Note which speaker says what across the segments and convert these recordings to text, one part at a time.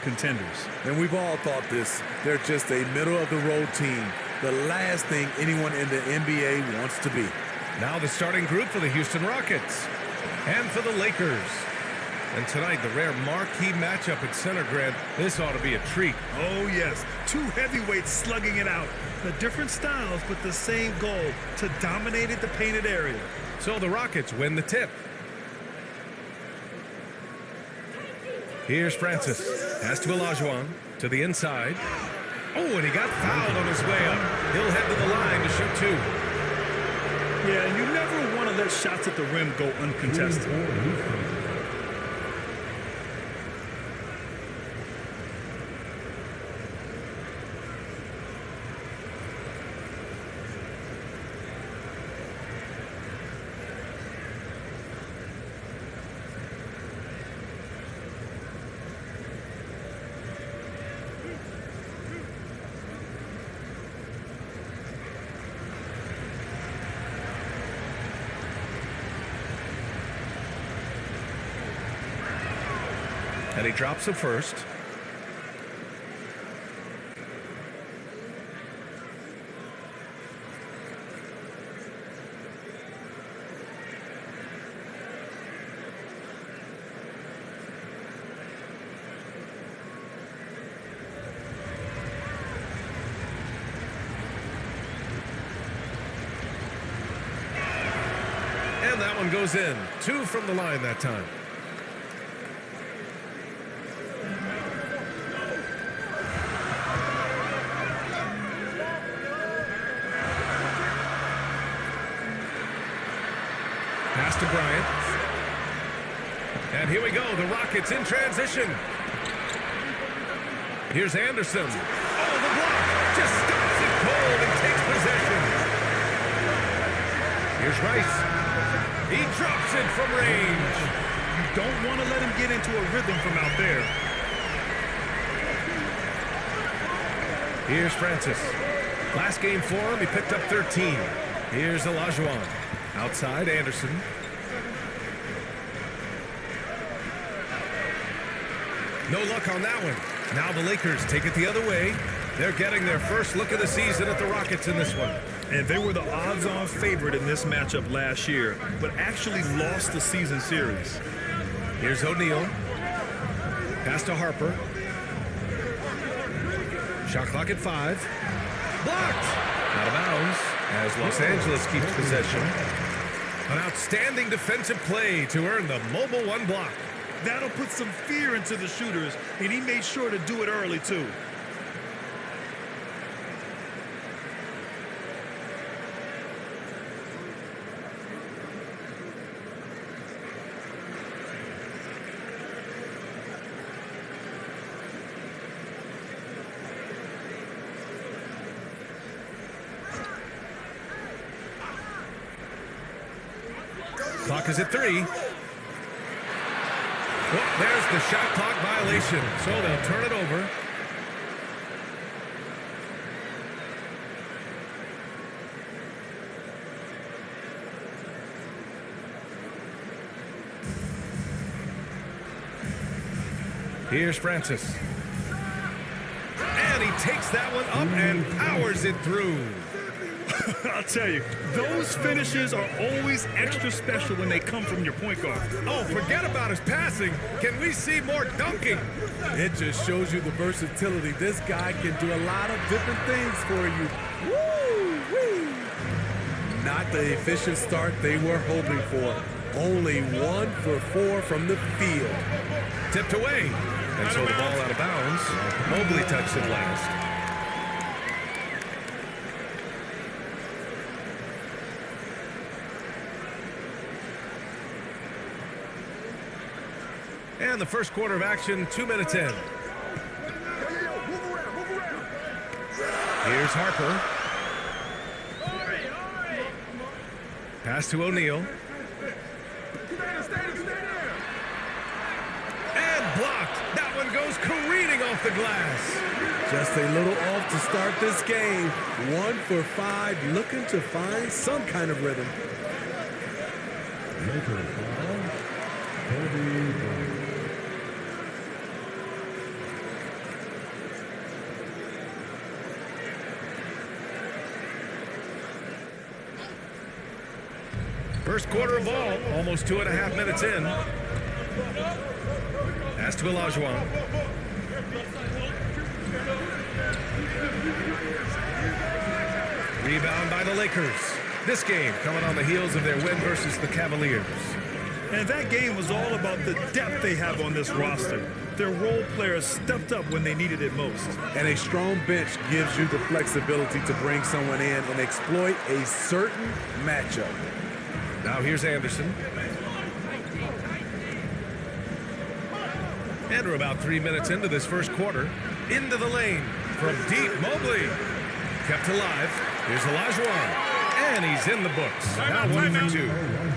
Speaker 1: contenders.
Speaker 2: And we've all thought this. They're just a middle-of-the-road team. The last thing anyone in the NBA wants to be.
Speaker 3: Now the starting group for the Houston Rockets. And for the Lakers. And tonight, the rare marquee matchup at center, Grant. This ought to be a treat.
Speaker 1: Oh, yes. Two heavyweights slugging it out. The different styles, but the same goal, to dominate at the painted area.
Speaker 3: So the Rockets win the tip. Here's Francis. Pass to Olajuwon. To the inside. Oh, and he got fouled on his way up. He'll head to the line to shoot two.
Speaker 1: Yeah, and you never want to let shots at the rim go uncontested.
Speaker 3: And he drops the first. And that one goes in. Two from the line that time. Pass to Bryant. And here we go. The Rockets in transition. Here's Anderson. Oh, the block. Just stops it cold and takes possession. Here's Rice. He drops it from range.
Speaker 1: You don't want to let him get into a rhythm from out there.
Speaker 3: Here's Francis. Last game for him, he picked up 13. Here's Olajuwon. Outside, Anderson. No luck on that one. Now the Lakers take it the other way. They're getting their first look of the season at the Rockets in this one.
Speaker 1: And they were the odds-on favorite in this matchup last year, but actually lost the season series.
Speaker 3: Here's O'Neal. Pass to Harper. Shot clock at 5. Blocked! Out of bounds as Los Angeles keeps possession. An outstanding defensive play to earn the mobile one block.
Speaker 1: That'll put some fear into the shooters, and he made sure to do it early, too.
Speaker 3: Clock is at 3. Oh, there's the shot clock violation, so they'll turn it over. Here's Francis. And he takes that one up and powers it through.
Speaker 1: I'll tell you, those finishes are always extra special when they come from your point guard.
Speaker 3: Oh, forget about his passing. Can we see more dunking?
Speaker 2: It just shows you the versatility. This guy can do a lot of different things for you. Woo-wee! Not the efficient start they were hoping for. Only 1 for 4 from the field.
Speaker 3: Tipped away. And so the ball out of bounds. Mobley touched it last. And the first quarter of action, 2 minutes in. Here's Harper. Pass to O'Neal. And blocked. That one goes careening off the glass.
Speaker 2: Just a little off to start this game. 1 for 5, looking to find some kind of rhythm.
Speaker 3: First quarter of ball, almost 2.5 minutes in. Pass to Olajuwon. Rebound by the Lakers. This game coming on the heels of their win versus the Cavaliers.
Speaker 1: And that game was all about the depth they have on this roster. Their role players stepped up when they needed it most.
Speaker 2: And a strong bench gives you the flexibility to bring someone in and exploit a certain matchup.
Speaker 3: Now here's Anderson. And we're about 3 minutes into this first quarter. Into the lane from deep. Mobley kept alive. Here's Olajuwon. And he's in the books. Now 1 for 2.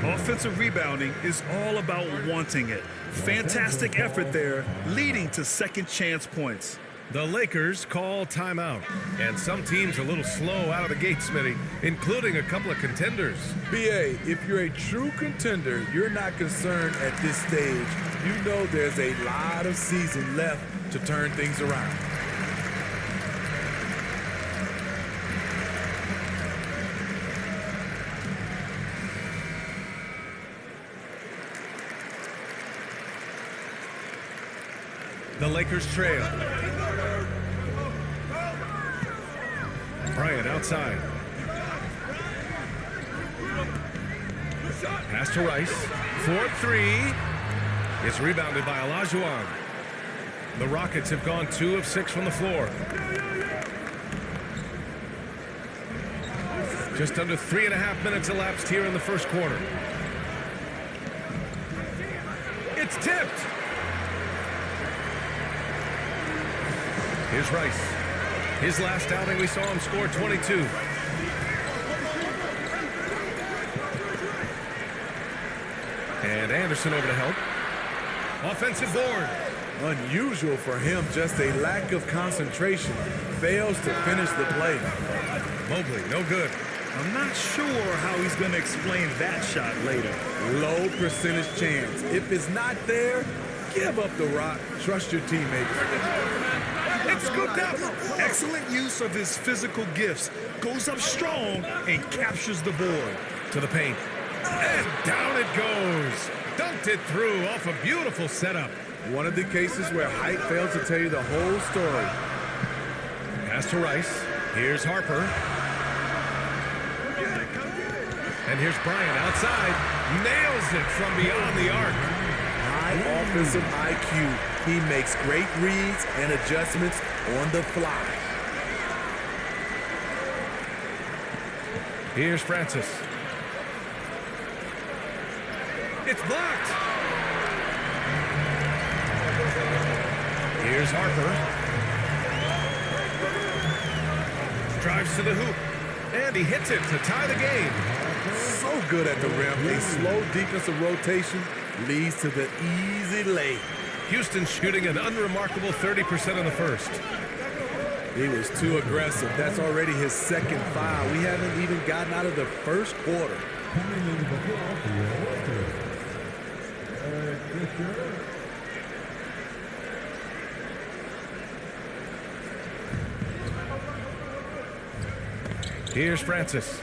Speaker 1: Offensive rebounding is all about wanting it. Fantastic effort there, leading to second chance points.
Speaker 3: The Lakers call timeout. And some teams a little slow out of the gate, Smitty, including a couple of contenders.
Speaker 2: BA, if you're a true contender, you're not concerned at this stage. You know there's a lot of season left to turn things around.
Speaker 3: The Lakers trail. Bryant outside. Pass to Rice. 4-3. It's rebounded by Olajuwon. The Rockets have gone 2 of 6 from the floor. Just under 3.5 minutes elapsed here in the first quarter. It's tipped. Here's Rice. His last outing, we saw him score 22. And Anderson over to help. Offensive board.
Speaker 2: Unusual for him, just a lack of concentration. Fails to finish the play.
Speaker 3: Mobley, no good.
Speaker 1: I'm not sure how he's going to explain that shot later.
Speaker 2: Low percentage chance. If it's not there, give up the rock. Trust your teammates.
Speaker 1: It's scooped up. Excellent use of his physical gifts. Goes up strong and captures the board.
Speaker 3: To the paint. And down it goes. Dunked it through off a beautiful setup.
Speaker 2: One of the cases where height fails to tell you the whole story.
Speaker 3: Pass to Rice. Here's Harper. And here's Bryant outside. Nails it from beyond the arc.
Speaker 2: High offensive IQ. He makes great reads and adjustments on the fly.
Speaker 3: Here's Francis. It's blocked. Here's Harper. Drives to the hoop. And he hits it to tie the game.
Speaker 2: So good at the rim. A slow defensive rotation leads to the easy lay.
Speaker 3: Houston shooting an unremarkable 30% in the first.
Speaker 2: He was too aggressive. That's already his second foul. We haven't even gotten out of the first quarter.
Speaker 3: Here's Francis.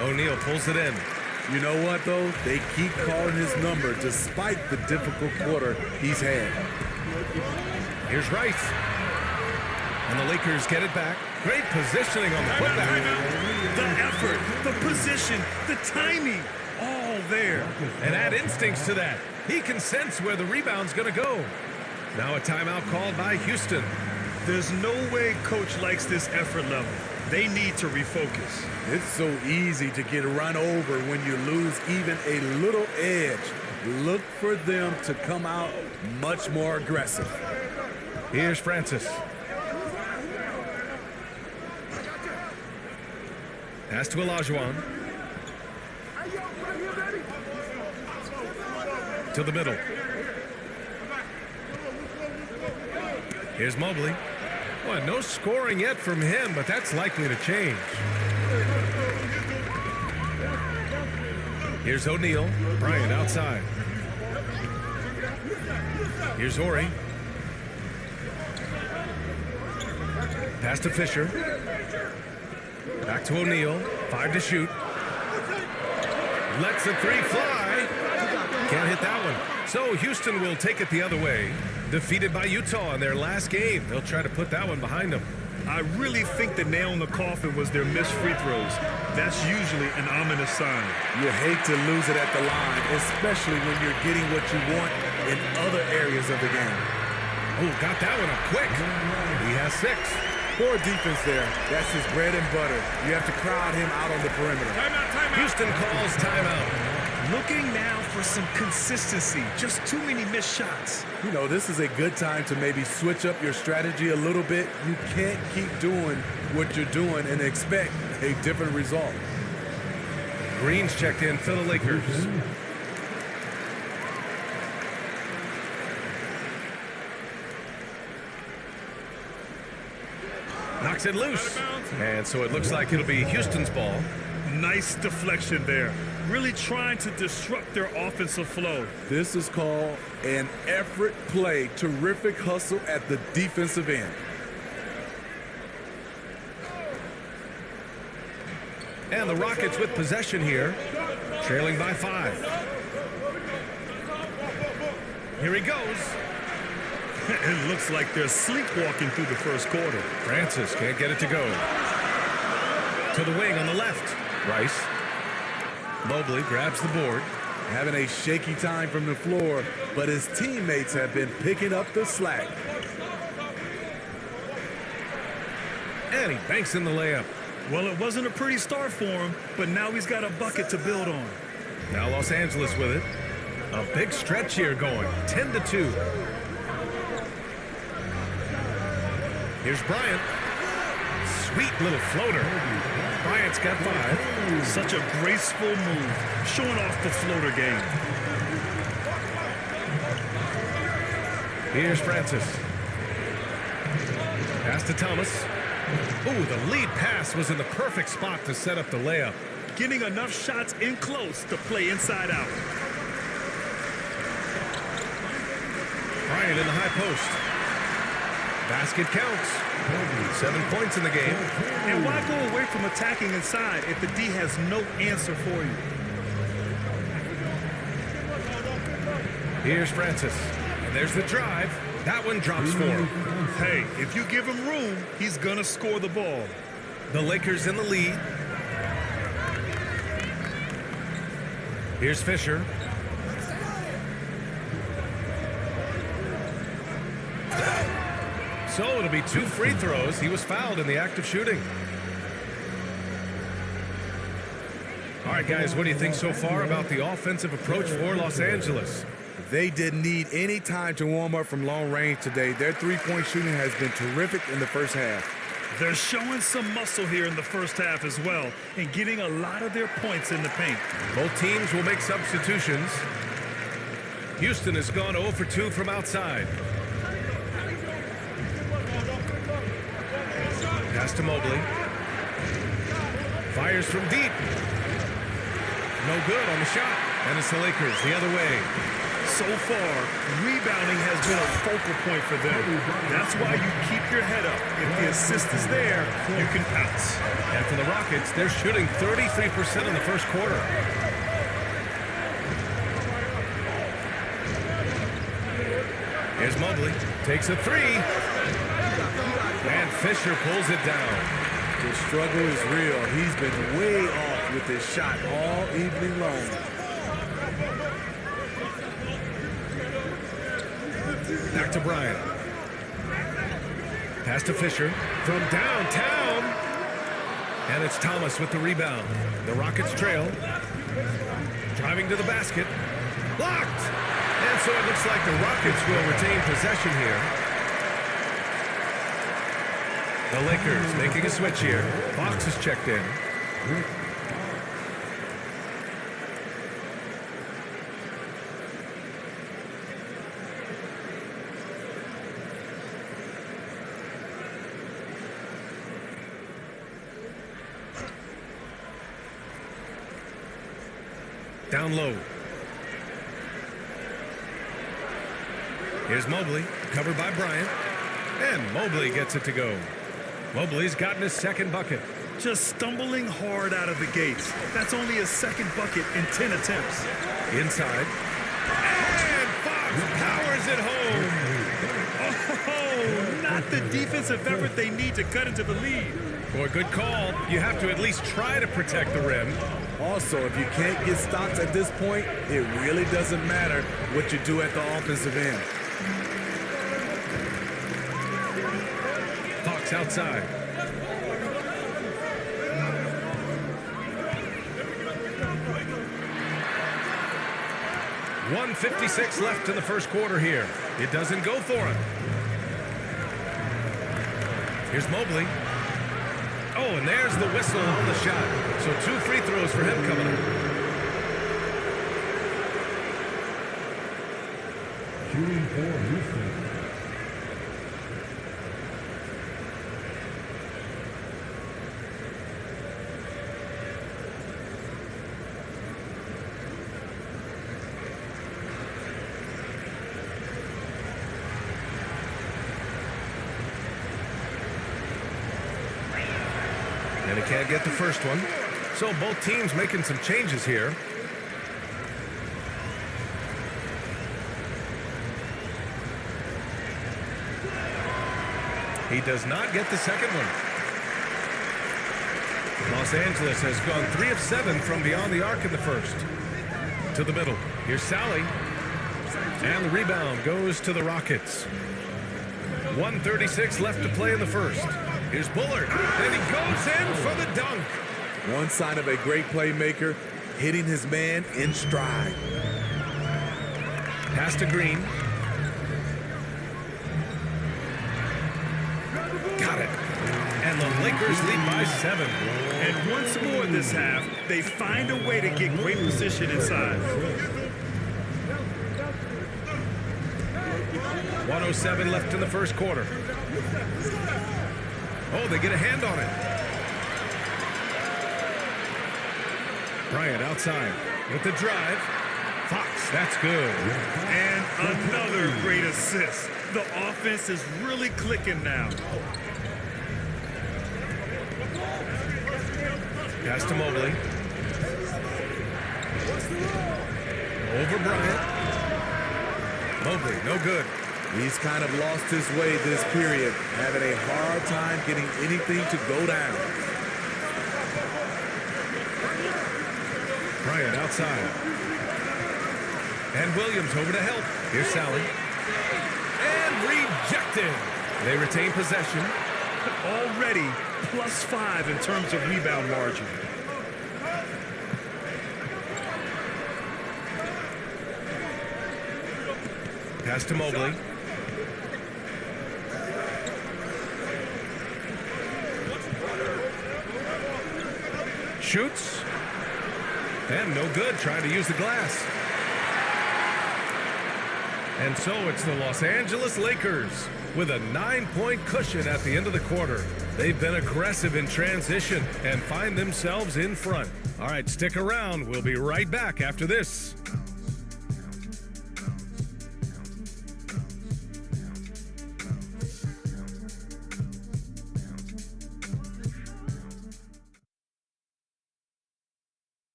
Speaker 3: O'Neal pulls it in.
Speaker 2: You know what, though? They keep calling his number despite the difficult quarter he's had.
Speaker 3: Here's Rice. And the Lakers get it back. Great positioning on the putback.
Speaker 1: The effort, the position, the timing, all there.
Speaker 3: And add instincts to that. He can sense where the rebound's going to go. Now a timeout called by Houston.
Speaker 1: There's no way coach likes this effort level. They need to refocus.
Speaker 2: It's so easy to get run over when you lose even a little edge. Look for them to come out much more aggressive.
Speaker 3: Here's Francis. Pass to Olajuwon. To the middle. Here's Mobley. Boy, no scoring yet from him, but that's likely to change. Here's O'Neal. Bryant outside. Here's Horry. Pass to Fisher. Back to O'Neal. 5 to shoot. Lets the three fly. Can't hit that one. So Houston will take it the other way. Defeated by Utah in their last game. They'll try to put that one behind them.
Speaker 1: I really think the nail in the coffin was their missed free throws. That's usually an ominous sign.
Speaker 2: You hate to lose it at the line, especially when you're getting what you want in other areas of the game.
Speaker 3: Oh, got that one up quick. He has 6.
Speaker 2: Poor defense there. That's his bread and butter. You have to crowd him out on the perimeter.
Speaker 1: Timeout.
Speaker 3: Houston calls timeout.
Speaker 1: Looking now for some consistency. Just too many missed shots.
Speaker 2: You know, this is a good time to maybe switch up your strategy a little bit. You can't keep doing what you're doing and expect a different result.
Speaker 3: Green's checked in for the Lakers. Knocks it loose. And so it looks like it'll be Houston's ball.
Speaker 1: Nice deflection there. Really trying to disrupt their offensive flow.
Speaker 2: This is called an effort play. Terrific hustle at the defensive end.
Speaker 3: And the Rockets with possession here, trailing by 5. Here he goes.
Speaker 1: It looks like they're sleepwalking through the first quarter.
Speaker 3: Francis can't get it to go. To the wing on the left. Rice. Mobley grabs the board.
Speaker 2: Having a shaky time from the floor, but his teammates have been picking up the slack.
Speaker 3: And he banks in the layup.
Speaker 1: Well, it wasn't a pretty start for him, but now he's got a bucket to build on.
Speaker 3: Now Los Angeles with it. A big stretch here going. 10-2. Here's Bryant. Sweet little floater. Bryant's got 5.
Speaker 1: Such a graceful move, showing off the floater game.
Speaker 3: Here's Francis. Pass to Thomas. Ooh, the lead pass was in the perfect spot to set up the layup.
Speaker 1: Getting enough shots in close to play inside out.
Speaker 3: Bryant in the high post. Basket counts. 7 points in the game.
Speaker 1: And why go away from attacking inside if the D has no answer for you?
Speaker 3: Here's Francis. And there's the drive. That one drops for him.
Speaker 1: Hey, if you give him room, he's gonna score the ball.
Speaker 3: The Lakers in the lead. Here's Fisher. So it'll be 2 free throws. He was fouled in the act of shooting. All right, guys, what do you think so far about the offensive approach for Los Angeles?
Speaker 2: They didn't need any time to warm up from long range today. Their three-point shooting has been terrific in the first half.
Speaker 1: They're showing some muscle here in the first half as well and getting a lot of their points in the paint.
Speaker 3: Both teams will make substitutions. Houston has gone 0 for 2 from outside. Pass to Mobley. Fires from deep. No good on the shot. And it's the Lakers the other way.
Speaker 1: So far, rebounding has been a focal point for them. That's why you keep your head up. If the assist is there, you can pounce.
Speaker 3: And for the Rockets, they're shooting 33% in the first quarter. Here's Mobley. Takes a 3. And Fisher pulls it down.
Speaker 2: The struggle is real. He's been way off with his shot all evening long.
Speaker 3: Back to Bryant. Pass to Fisher from downtown. And it's Thomas with the rebound. The Rockets trail. Driving to the basket. Blocked. And so it looks like the Rockets will retain possession here. The Lakers making a switch here. Fox is checked in. Down low. Here's Mobley, covered by Bryant. And Mobley gets it to go. Mobley's gotten his second bucket.
Speaker 1: just stumbling hard out of the gates. That's only a second bucket in 10 attempts.
Speaker 3: Inside. And Fox powers it home.
Speaker 1: Oh, not the defensive effort they need to cut into the lead.
Speaker 3: Boy, good call. You have to at least try to protect the rim.
Speaker 2: Also, if you can't get stops at this point, it really doesn't matter what you do at the offensive end.
Speaker 3: Fox outside. .156 left in the first quarter here. It doesn't go for him. Here's Mobley. Oh, and there's the whistle on the shot. So 2 free throws for him coming up.
Speaker 4: Shooting for Houston.
Speaker 3: And he can't get the first one. So both teams making some changes here. He does not get the second one. Los Angeles has gone 3 of 7 from beyond the arc in the first. To the middle. Here's Sally. And the rebound goes to the Rockets. 1:36 left to play in the first. Here's Bullard, and he goes in for the dunk.
Speaker 2: One sign of a great playmaker, hitting his man in stride.
Speaker 3: Pass to Green. Got it. And the Lakers lead by 7.
Speaker 1: And once more this half, they find a way to get great position inside.
Speaker 3: 1:07 left in the first quarter. Oh, they get a hand on it. Bryant outside with the drive. Fox, that's good.
Speaker 1: And another great assist. The offense is really clicking now.
Speaker 3: Pass to Mobley. Over Bryant. Mobley, no good.
Speaker 2: He's kind of lost his way this period, having a hard time getting anything to go down.
Speaker 3: Bryant outside. And Williams over to help. Here's Sally. And rejected. They retain possession.
Speaker 1: Already +5 in terms of rebound margin.
Speaker 3: Pass to Mobley. Shoots. And no good, trying to use the glass. And so it's the Los Angeles Lakers with a 9-point cushion at the end of the quarter. They've been aggressive in transition and find themselves in front. All right, stick around. We'll be right back after this.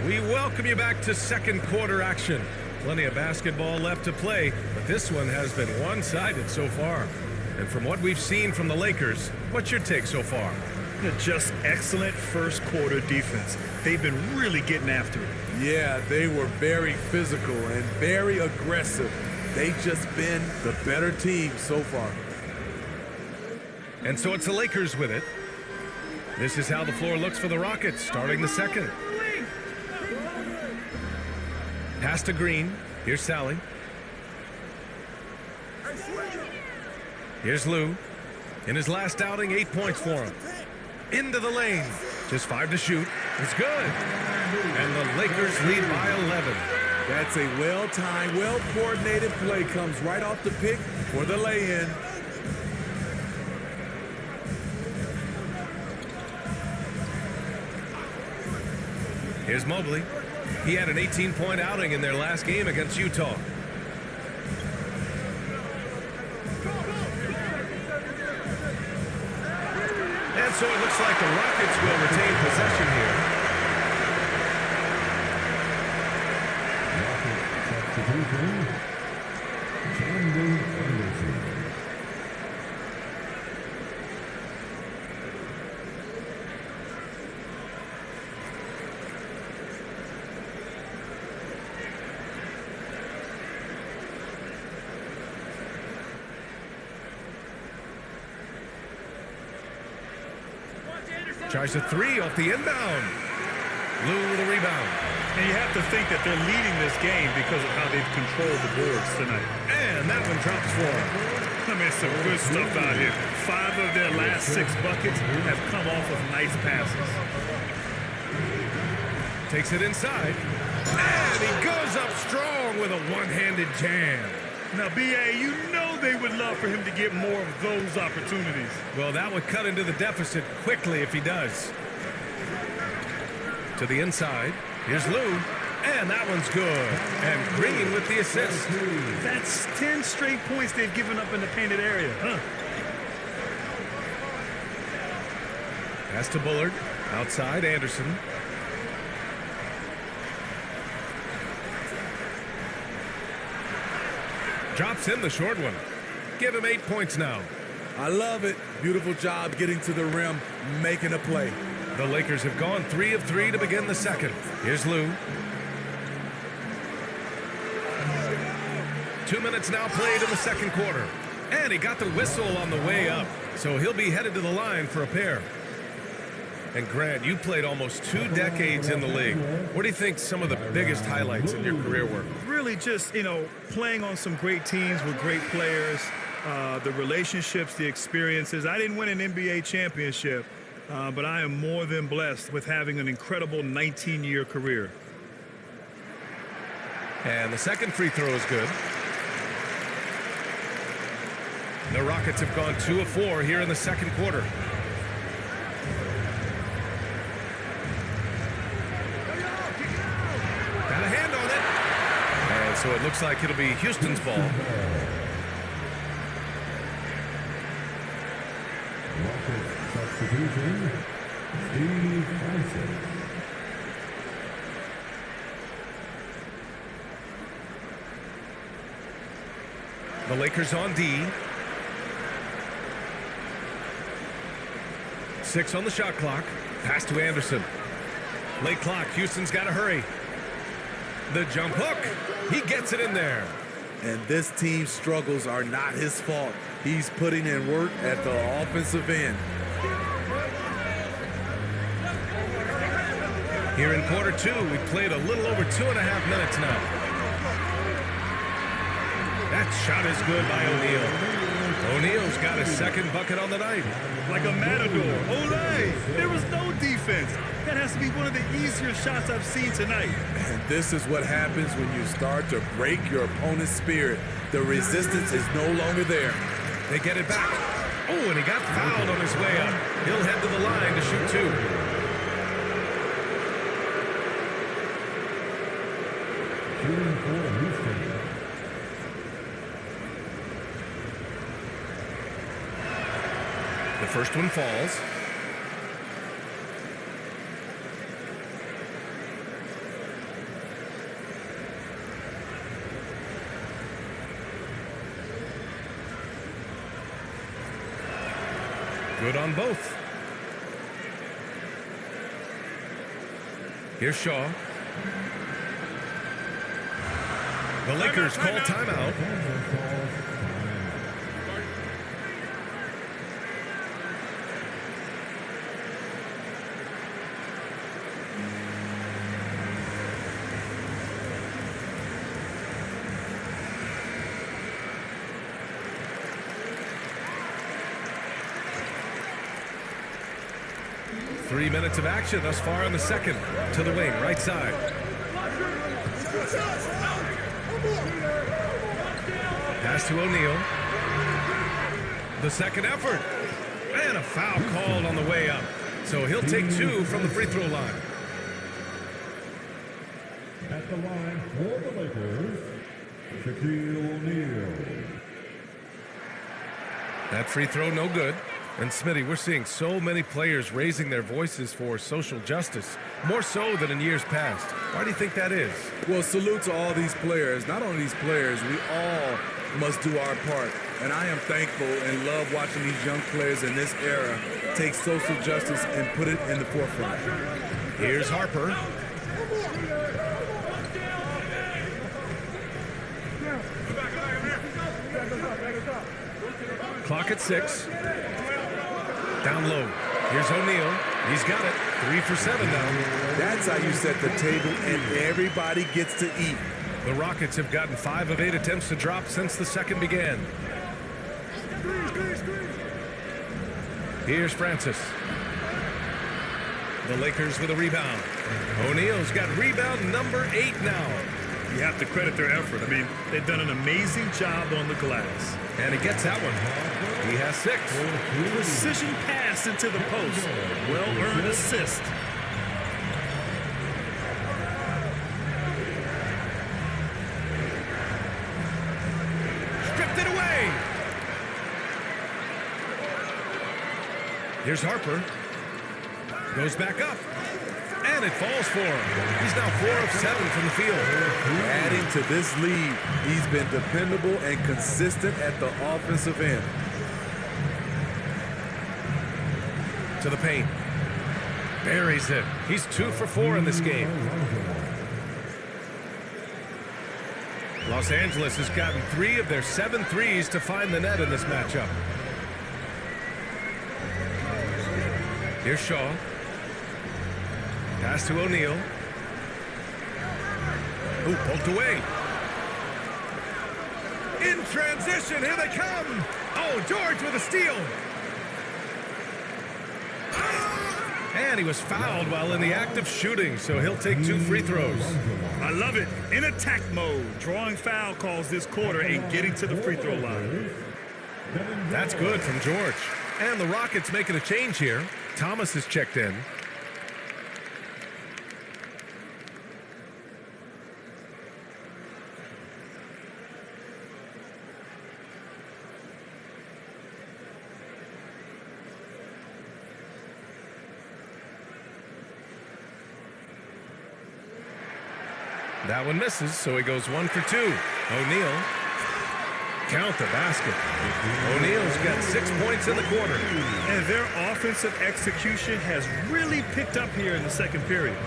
Speaker 3: We welcome you back to second quarter action. Plenty of basketball left to play, but this one has been one-sided so far. And from what we've seen from the Lakers, what's your take so far?
Speaker 1: Just excellent first quarter defense. They've been really getting after it.
Speaker 2: Yeah, they were very physical and very aggressive. They've just been the better team so far.
Speaker 3: And so it's the Lakers with it. This is how the floor looks for the Rockets, starting the second. Pass to Green. Here's Sally. Here's Lou. In his last outing, 8 points for him. Into the lane. Just 5 to shoot. It's good. And the Lakers lead by 11.
Speaker 2: That's a well-timed, well-coordinated play. Comes right off the pick for the lay-in.
Speaker 3: Here's Mobley. He had an 18-point outing in their last game against Utah. And so it looks like the Rockets will retain possession here.
Speaker 4: Substitution. Chandler Anderson.
Speaker 3: Tries a three off the inbound. Lou with a rebound.
Speaker 1: And you have to think that they're leading this game because of how they've controlled the boards tonight.
Speaker 3: And that one drops for him.
Speaker 1: I mean, some good stuff out here. 5 of their last 6 buckets have come off of nice passes.
Speaker 3: Takes it inside. And he goes up strong with a one-handed jam.
Speaker 1: Now, B.A., you know they would love for him to get more of those opportunities.
Speaker 3: Well, that would cut into the deficit quickly if he does. To the inside. Here's Lou. And that one's good. And Green with the assist.
Speaker 1: That's 10 straight points they've given up in the painted area.
Speaker 3: Pass to Bullard. Outside, Anderson. Drops in the short one. Give him 8 points now.
Speaker 2: I love it. Beautiful job getting to the rim, making a play.
Speaker 3: The Lakers have gone 3 of 3 to begin the second. Here's Lou. 2 minutes now played in the second quarter. And he got the whistle on the way up. So he'll be headed to the line for a pair. And Grant, you played almost 2 decades in the league. What do you think some of the biggest highlights in your career were?
Speaker 1: Really just, playing on some great teams with great players, the relationships, the experiences. I didn't win an NBA championship, but I am more than blessed with having an incredible 19-year career.
Speaker 3: And the second free throw is good. The Rockets have gone 2 of 4 here in the second quarter. Got a hand on it. And so it looks like it'll be Houston's ball.
Speaker 4: Rockets substitution. Steve Francis.
Speaker 3: The Lakers on D. 6 on the shot clock. Pass to Anderson. Late clock. Houston's got to hurry. The jump hook. He gets it in there.
Speaker 2: And this team's struggles are not his fault. He's putting in work at the offensive end.
Speaker 3: Here in quarter 2, we played a little over 2.5 minutes now. That shot is good by O'Neal. O'Neal's got his second bucket on the night.
Speaker 1: Like a matador. Olé! There was no defense. That has to be one of the easier shots I've seen tonight.
Speaker 2: And this is what happens when you start to break your opponent's spirit. The resistance is no longer there.
Speaker 3: They get it back. Oh, and he got fouled on his way up. He'll head to the line to shoot 2.
Speaker 4: Shooting for Houston.
Speaker 3: The first one falls. Good on both. Here's Shaw. The Lakers call timeout. Three minutes of action thus far in the second. To the wing, right side. Pass to O'Neal. The second effort. And a foul called on the way up. So he'll take 2 from the free throw line.
Speaker 4: At the line for the Lakers, Shaquille O'Neal.
Speaker 3: That free throw, no good. And Smitty, we're seeing so many players raising their voices for social justice, more so than in years past. Why do you think that is?
Speaker 2: Well, salute to all these players. Not only these players, we all must do our part. And I am thankful and love watching these young players in this era take social justice and put it in the forefront.
Speaker 3: Here's Harper. Clock at 6. Down low. Here's O'Neal. He's got it. 3 for 7 now.
Speaker 2: That's how you set the table, and everybody gets to eat.
Speaker 3: The Rockets have gotten 5 of 8 attempts to drop since the second began. Here's Francis. The Lakers with a rebound. O'Neal's got rebound number 8 now.
Speaker 1: You have to credit their effort. I mean, they've done an amazing job on the glass.
Speaker 3: And he gets that one. He has 6.
Speaker 1: Precision pass into the post. Well-earned assist.
Speaker 3: Stripped it away. Here's Harper. Goes back up. And it falls for him. He's now 4 of 7 from the field.
Speaker 2: Adding to this lead, he's been dependable and consistent at the offensive end.
Speaker 3: To the paint. Buries it. He's 2 for 4 in this game. Los Angeles has gotten 3 of their 7 threes to find the net in this matchup. Here's Shaw. Pass to O'Neal. Ooh, poked away. In transition, here they come. Oh, George with a steal. And he was fouled while in the act of shooting, so he'll take 2 free throws.
Speaker 1: I love it. In attack mode, drawing foul calls this quarter and getting to the free throw line.
Speaker 3: That's good from George. And the Rockets making a change here. Thomas has checked in. That one misses, so he goes 1 for 2. O'Neal. Count the basket. O'Neal's got 6 points in the quarter.
Speaker 1: And their offensive execution has really picked up here in the second period.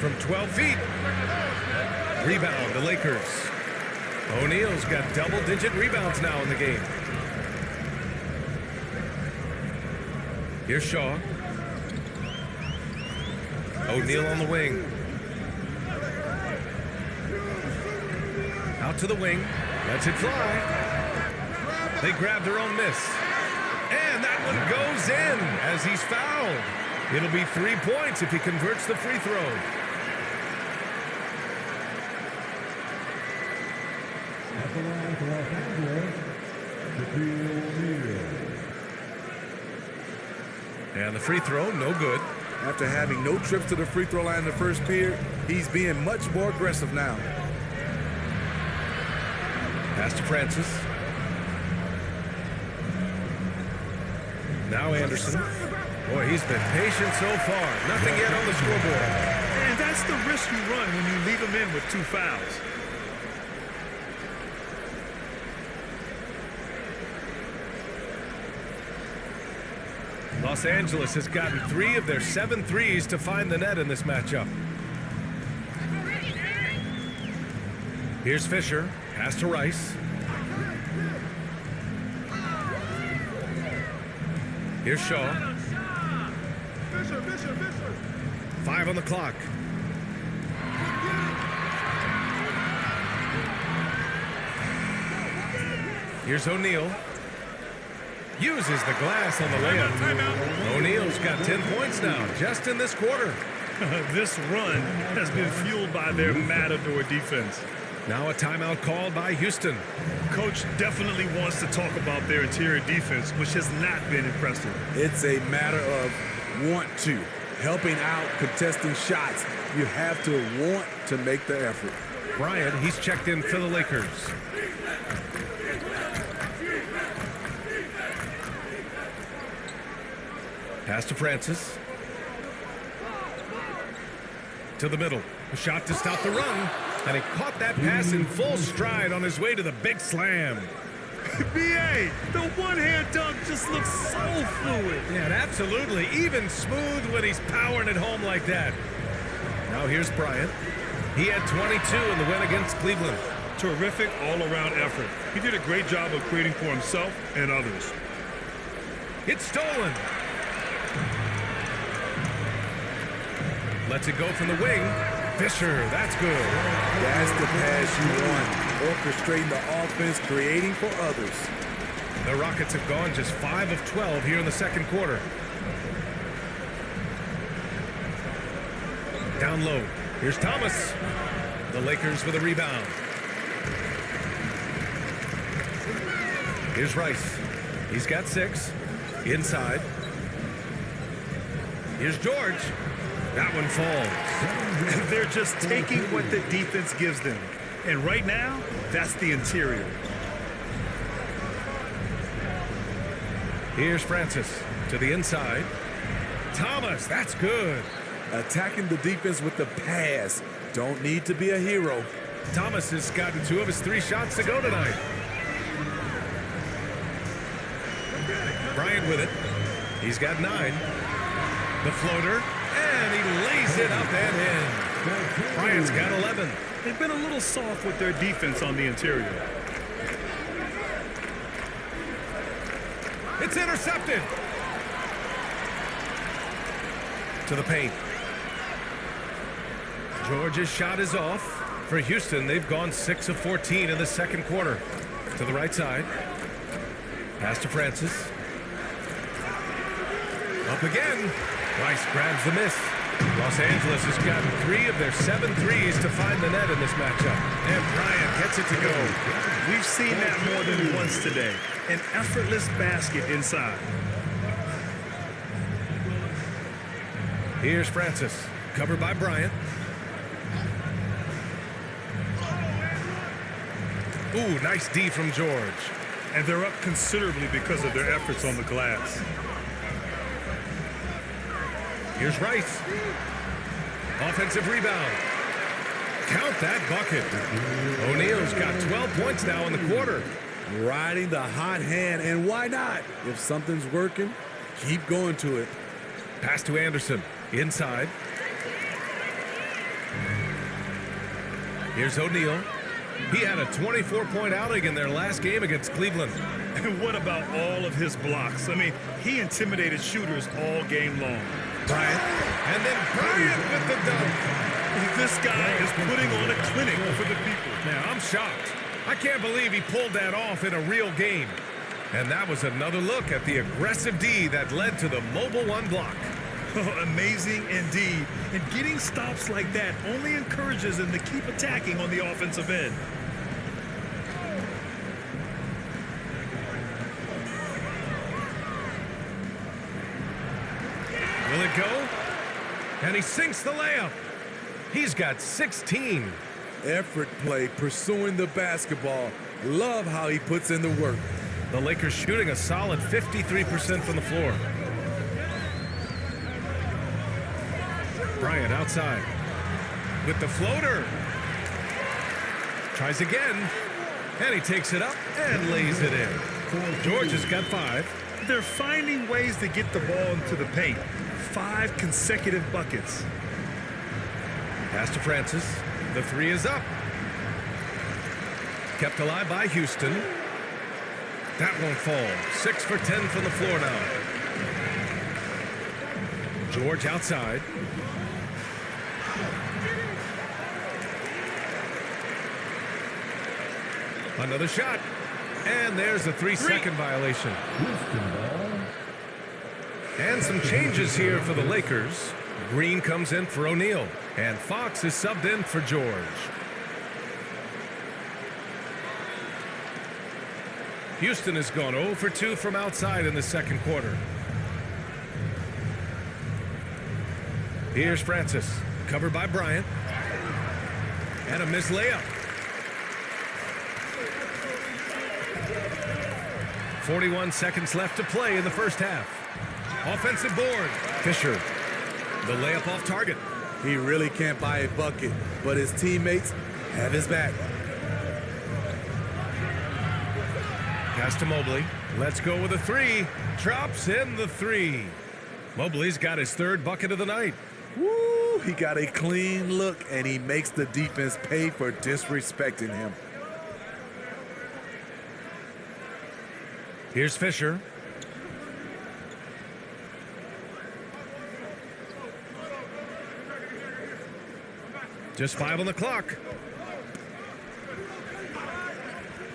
Speaker 3: From 12 feet. Rebound, the Lakers. O'Neal's got double-digit rebounds now in the game. Here's Shaw. O'Neal on the wing. Out to the wing. Lets it fly. They grab their own miss. And that one goes in as he's fouled. It'll be 3 points if he converts the free throw.
Speaker 4: At the line for Los Angeles, Shaquille O'Neal.
Speaker 3: And the free throw, no good.
Speaker 2: After having no trips to the free throw line in the first period, he's being much more aggressive now.
Speaker 3: Pass to Francis. Now Anderson. Boy, he's been patient so far. Nothing yet on the scoreboard.
Speaker 1: And that's the risk you run when you leave them in with 2 fouls.
Speaker 3: Los Angeles has gotten 3 of their 7 threes to find the net in this matchup. Here's Fisher. Pass to Rice. Here's Shaw. 5 on the clock. Here's O'Neal. Uses the glass on the layup. O'Neal's got 10 points now, just in this quarter.
Speaker 1: This run has been fueled by their Matador defense.
Speaker 3: Now a timeout called by Houston.
Speaker 1: Coach definitely wants to talk about their interior defense, which has not been impressive.
Speaker 2: It's a matter of want to. Helping out, contesting shots. You have to want to make the effort.
Speaker 3: Bryant, he's checked in for the Lakers. Pass to Francis. To the middle. A shot to stop the run. And he caught that pass in full stride on his way to the big slam.
Speaker 1: B.A., the one-hand dunk just looks so fluid.
Speaker 3: Yeah, and absolutely. Even smooth when he's powering it home like that. Now here's Bryant. He had 22 in the win against Cleveland.
Speaker 1: Terrific all-around effort. He did a great job of creating for himself and others.
Speaker 3: It's stolen. Lets it go from the wing. Fisher, that's good.
Speaker 2: That's the pass you want. Orchestrating the offense, creating for others.
Speaker 3: The Rockets have gone just 5 of 12 here in the second quarter. Down low. Here's Thomas. The Lakers with a rebound. Here's Rice. He's got 6. Inside. Here's George. That one falls.
Speaker 1: They're just taking what the defense gives them. And right now, that's the interior.
Speaker 3: Here's Francis to the inside. Thomas, that's good.
Speaker 2: Attacking the defense with the pass. Don't need to be a hero.
Speaker 3: Thomas has gotten 2 of his 3 shots to go tonight. Bryant with it. He's got 9. The floater. And he lays it up and in. Bryant's got 11.
Speaker 1: They've been a little soft with their defense on the interior.
Speaker 3: It's intercepted. To the paint. George's shot is off. For Houston, they've gone 6 of 14 in the second quarter. To the right side. Pass to Francis. Up again. Rice grabs the miss. Los Angeles has gotten 3 of their 7 threes to find the net in this matchup. And Bryant gets it to go.
Speaker 1: We've seen that more than once today. An effortless basket inside.
Speaker 3: Here's Francis. Covered by Bryant. Ooh, nice D from George.
Speaker 1: And they're up considerably because of their efforts on the glass.
Speaker 3: Here's Rice. Offensive rebound. Count that bucket. O'Neal's got 12 points now in the quarter.
Speaker 2: Riding the hot hand, and why not? If something's working, keep going to it.
Speaker 3: Pass to Anderson. Inside. Here's O'Neal. He had a 24-point outing in their last game against Cleveland.
Speaker 1: And what about all of his blocks? I mean, he intimidated shooters all game long.
Speaker 3: Bryant. And then Bryant with the dunk.
Speaker 1: This guy is putting on a clinic for the people.
Speaker 3: Now, I'm shocked. I can't believe he pulled that off in a real game. And that was another look at the aggressive D that led to the mobile 1 block.
Speaker 1: Amazing indeed. And getting stops like that only encourages them to keep attacking on the offensive end.
Speaker 3: Will it go? And he sinks the layup. He's got 16.
Speaker 2: Effort play, pursuing the basketball. Love how he puts in the work.
Speaker 3: The Lakers shooting a solid 53% from the floor. Bryant outside with the floater. Tries again. And he takes it up and lays it in. George has got 5.
Speaker 1: They're finding ways to get the ball into the paint. 5 consecutive buckets.
Speaker 3: Pass to Francis. The 3 is up. Kept alive by Houston. That won't fall. 6 for 10 from the floor now. George outside. Another shot. And there's a 3-second violation. And some changes here for the Lakers. Green comes in for O'Neal. And Fox is subbed in for George. Houston has gone 0 for 2 from outside in the second quarter. Here's Francis, covered by Bryant. And a missed layup. 41 seconds left to play in the first half. Offensive board. Fisher, the layup off target.
Speaker 2: He really can't buy a bucket, but his teammates have his back.
Speaker 3: Pass to Mobley. Let's go with a three. Drops in the three. Mobley's got his third bucket of the night.
Speaker 2: Woo! He got a clean look, and he makes the defense pay for disrespecting him.
Speaker 3: Here's Fisher. Just 5 on the clock.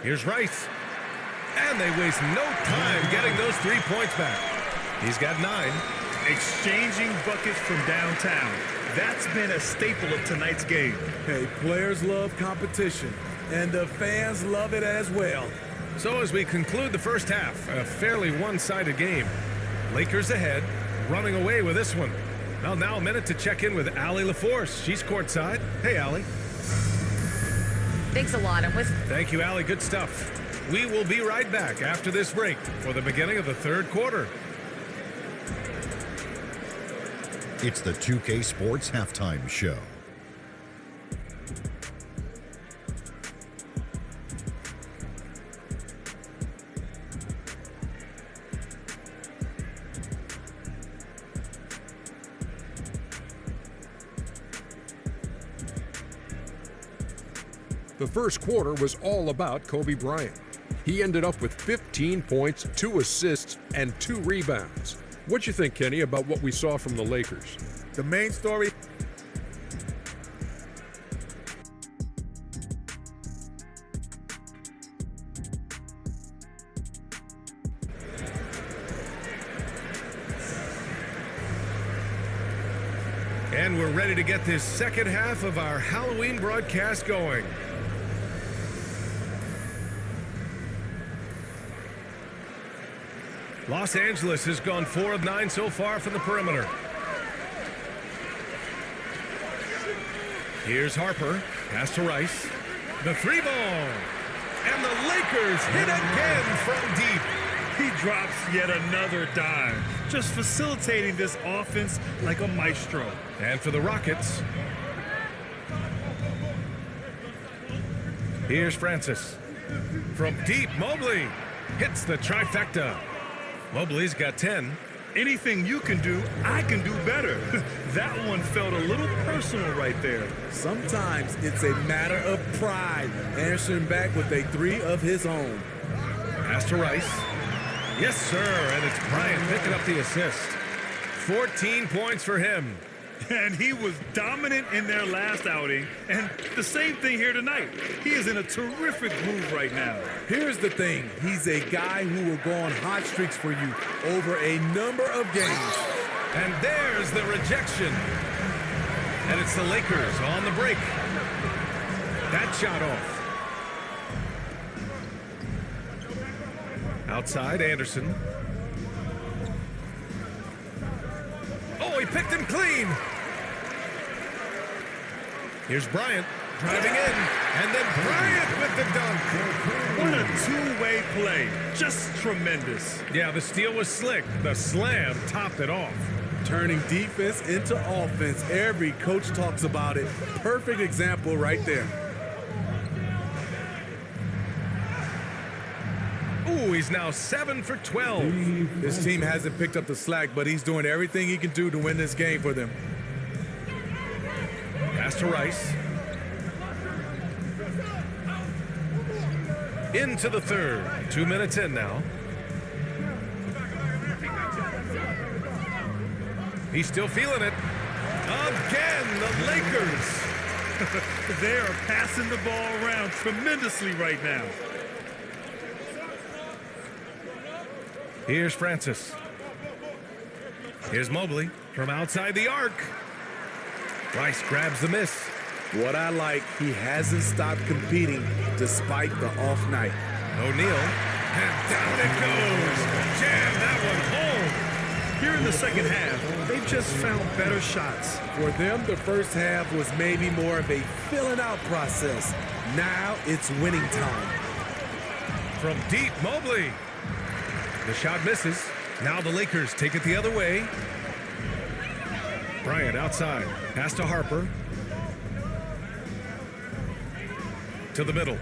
Speaker 3: Here's Rice. And they waste no time getting those 3 points back. He's got 9.
Speaker 1: Exchanging buckets from downtown. That's been a staple of tonight's game.
Speaker 2: Hey, players love competition, and the fans love it as well.
Speaker 3: So as we conclude the first half, a fairly one-sided game. Lakers ahead, running away with this one. Well, now a minute to check in with Allie LaForce. She's courtside. Hey, Allie.
Speaker 5: Thanks a lot.
Speaker 3: Thank you, Allie. Good stuff. We will be right back after this break for the beginning of the third quarter.
Speaker 6: It's the 2K Sports Halftime Show.
Speaker 7: The first quarter was all about Kobe Bryant. He ended up with 15 points, 2 assists, and 2 rebounds. What you think, Kenny, about what we saw from the Lakers?
Speaker 2: The main story.
Speaker 3: And we're ready to get this second half of our Halloween broadcast going. Los Angeles has gone 4 of 9 so far from the perimeter. Here's Harper. Pass to Rice. The 3 ball. And the Lakers hit again from deep.
Speaker 1: He drops yet another dime, just facilitating this offense like a maestro.
Speaker 3: And for the Rockets, here's Francis. From deep, Mobley hits the trifecta. Mobley's got 10.
Speaker 1: Anything you can do, I can do better. That one felt a little personal right there.
Speaker 2: Sometimes it's a matter of pride, answering back with a 3 of his own.
Speaker 3: Pass to Rice. Yes, sir, and it's Bryant picking up the assist. 14 points for him.
Speaker 1: And he was dominant in their last outing, and the same thing here tonight. He is in a terrific groove right now.
Speaker 2: Here's the thing. He's a guy who will go on hot streaks for you over a number of games.
Speaker 3: And there's the rejection. And it's the Lakers on the break. That shot off. Outside, Anderson. Oh, he picked him clean. Here's Bryant driving in. And then Bryant with the dunk.
Speaker 1: What a two-way play. Just tremendous.
Speaker 3: Yeah, the steal was slick. The slam topped it off.
Speaker 2: Turning defense into offense. Every coach talks about it. Perfect example right there.
Speaker 3: Ooh, he's now 7 for 12.
Speaker 2: His team hasn't picked up the slack, but he's doing everything he can do to win this game for them.
Speaker 3: Pass to Rice. Into the third. 2 minutes in now. He's still feeling it. Again, the Lakers.
Speaker 1: They are passing the ball around tremendously right now.
Speaker 3: Here's Francis. Here's Mobley from outside the arc. Rice grabs the miss.
Speaker 2: What I like, he hasn't stopped competing despite the off night.
Speaker 3: O'Neal And down it goes. Jam that one home.
Speaker 1: Here in the second half, they've just found better shots.
Speaker 2: For them, the first half was maybe more of a filling out process. Now it's winning time.
Speaker 3: From deep, Mobley. The shot misses. Now the Lakers take it the other way. Bryant outside. Pass to Harper. To the middle.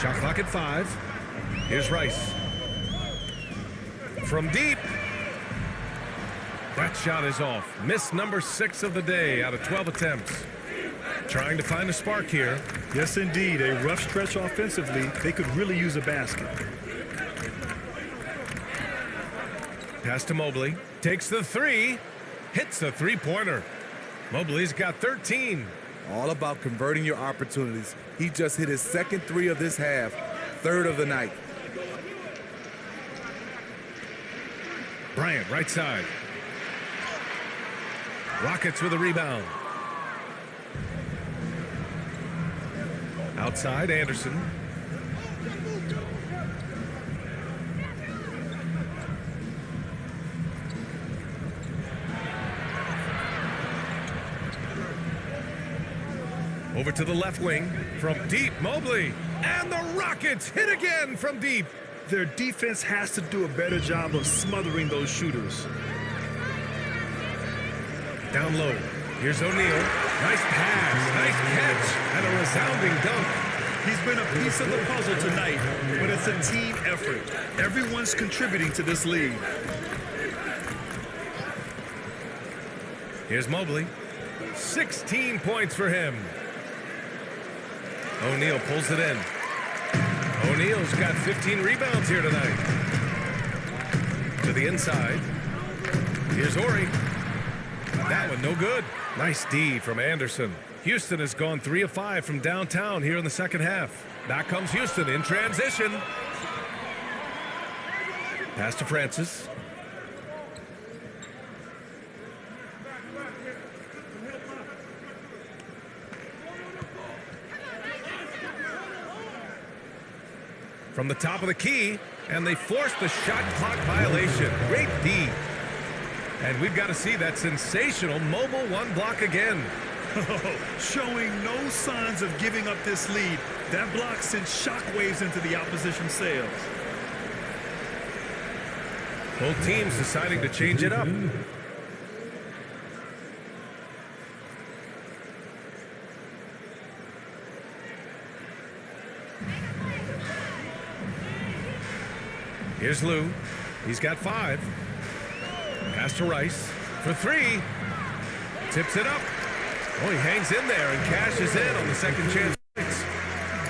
Speaker 3: Shot clock at 5. Here's Rice. From deep. That shot is off. Miss number 6 of the day out of 12 attempts. Trying to find a spark here.
Speaker 1: Yes, indeed. A rough stretch offensively. They could really use a basket.
Speaker 3: Pass to Mobley. Takes the 3. Hits the three-pointer. Mobley's got 13.
Speaker 2: All about converting your opportunities. He just hit his second 3 of this half, 3rd of the night.
Speaker 3: Bryant, right side. Rockets with a rebound. Outside, Anderson. Over to the left wing. From deep, Mobley. And the Rockets hit again from deep.
Speaker 1: Their defense has to do a better job of smothering those shooters.
Speaker 3: Down low. Here's O'Neal. Nice pass, nice catch, and a resounding dunk.
Speaker 1: He's been a piece of the puzzle tonight, but it's a team effort. Everyone's contributing to this lead.
Speaker 3: Here's Mobley. 16 points for him. O'Neal pulls it in. O'Neal's got 15 rebounds here tonight. To the inside. Here's Horry. That one no good. Nice D from Anderson. Houston has gone 3 of 5 from downtown here in the second half. Back comes Houston in transition. Pass to Francis. From the top of the key, and they force the shot clock violation. Great D. And we've got to see that sensational mobile 1 block again.
Speaker 1: Showing no signs of giving up this lead. That block sent shockwaves into the opposition sails.
Speaker 3: Both teams deciding to change it up. Here's Lou. He's got 5. Pass to Rice for 3. Tips it up. Oh, he hangs in there and cashes in on the second chance.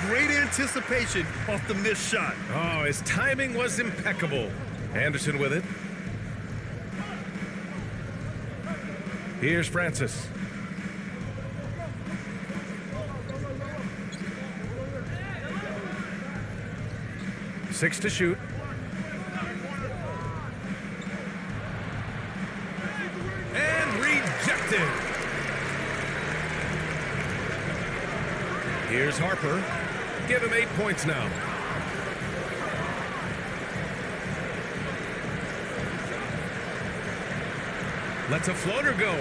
Speaker 1: Great anticipation off the missed shot.
Speaker 3: Oh, his timing was impeccable. Anderson with it. Here's Francis. Six to shoot. And rejected. Here's Harper. Give him 8 points now. Lets a floater go.